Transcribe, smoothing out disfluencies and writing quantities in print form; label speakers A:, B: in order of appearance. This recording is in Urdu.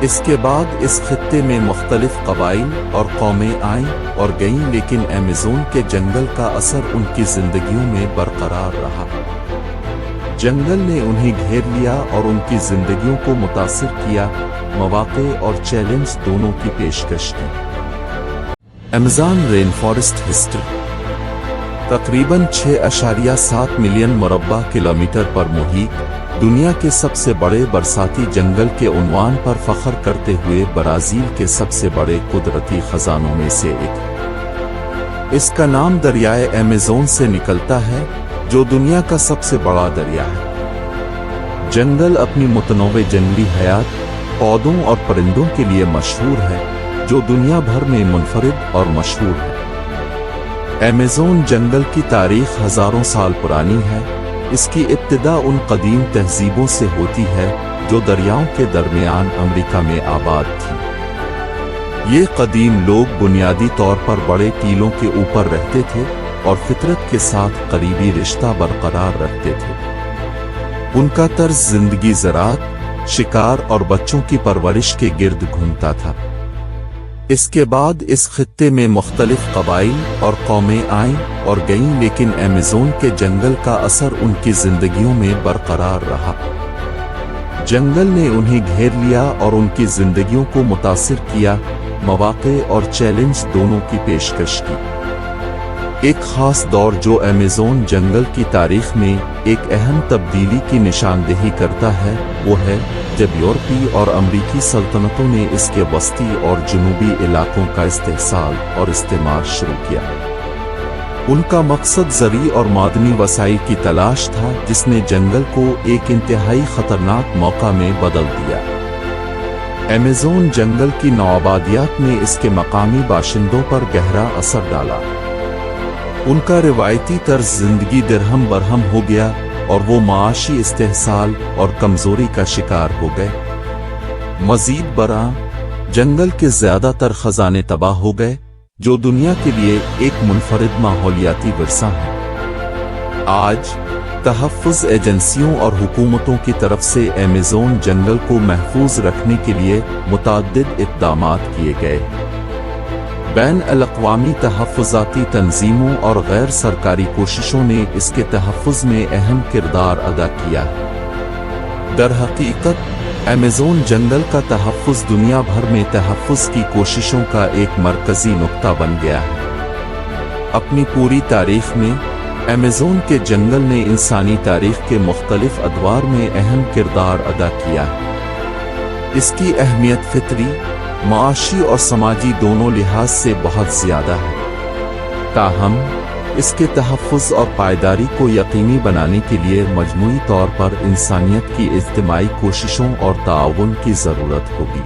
A: اس کے بعد اس خطے میں مختلف قبائل اور قومیں آئیں اور گئیں، لیکن ایمیزون کے جنگل کا اثر ان کی زندگیوں میں برقرار رہا۔ جنگل نے انہیں گھیر لیا اور ان کی زندگیوں کو متاثر کیا، مواقع اور چیلنج دونوں کی پیشکش کی۔ ایمیزون رین فارسٹ ہسٹری تقریباً 6.7 ملین مربع کلومیٹر پر محیط، دنیا کے سب سے بڑے برساتی جنگل کے عنوان پر فخر کرتے ہوئے برازیل کے سب سے بڑے قدرتی خزانوں میں سے ایک۔ اس کا نام دریائے ایمیزون سے نکلتا ہے، جو دنیا کا سب سے بڑا دریا ہے۔ جنگل اپنی متنوع جنگلی حیات، پودوں اور پرندوں کے لیے مشہور ہے، جو دنیا بھر میں منفرد اور مشہور ہے۔ ایمیزون جنگل کی تاریخ ہزاروں سال پرانی ہے۔ اس کی ابتدا ان قدیم تہذیبوں سے ہوتی ہے جو دریاؤں کے درمیان امریکہ میں آباد تھی۔ یہ قدیم لوگ بنیادی طور پر بڑے ٹیلوں کے اوپر رہتے تھے اور فطرت کے ساتھ قریبی رشتہ برقرار رکھتے تھے۔ ان کا طرز زندگی زراعت، شکار اور بچوں کی پرورش کے گرد گھومتا تھا۔ اس کے بعد اس خطے میں مختلف قبائل اور قومیں آئیں اور گئیں، لیکن ایمیزون کے جنگل کا اثر ان کی زندگیوں میں برقرار رہا۔ جنگل نے انہیں گھیر لیا اور ان کی زندگیوں کو متاثر کیا، مواقع اور چیلنج دونوں کی پیشکش کی۔ ایک خاص دور جو ایمیزون جنگل کی تاریخ میں ایک اہم تبدیلی کی نشاندہی کرتا ہے، وہ ہے جب یورپی اور امریکی سلطنتوں نے اس کے وسطی اور جنوبی علاقوں کا استحصال اور استعمار شروع کیا۔ ان کا مقصد زرعی اور معدنی وسائل کی تلاش تھا، جس نے جنگل کو ایک انتہائی خطرناک موقع میں بدل دیا۔ ایمیزون جنگل کی نوآبادیات نے اس کے مقامی باشندوں پر گہرا اثر ڈالا۔ ان کا روایتی طرز زندگی درہم برہم ہو گیا اور وہ معاشی استحصال اور کمزوری کا شکار ہو گئے۔ مزید برآں، جنگل کے زیادہ تر خزانے تباہ ہو گئے، جو دنیا کے لیے ایک منفرد ماحولیاتی ورثہ ہے۔ آج تحفظ ایجنسیوں اور حکومتوں کی طرف سے ایمیزون جنگل کو محفوظ رکھنے کے لیے متعدد اقدامات کیے گئے۔ بین الاقوامی تحفظاتی تنظیموں اور غیر سرکاری کوششوں نے اس کے تحفظ میں اہم کردار ادا کیا ہے۔ در حقیقت ایمیزون جنگل کا تحفظ دنیا بھر میں تحفظ کی کوششوں کا ایک مرکزی نقطہ بن گیا ہے۔ اپنی پوری تاریخ میں ایمیزون کے جنگل نے انسانی تاریخ کے مختلف ادوار میں اہم کردار ادا کیا ہے۔ اس کی اہمیت فطری، معاشی اور سماجی دونوں لحاظ سے بہت زیادہ ہے۔ تاہم اس کے تحفظ اور پائیداری کو یقینی بنانے کے لیے مجموعی طور پر انسانیت کی اجتماعی کوششوں اور تعاون کی ضرورت ہوگی۔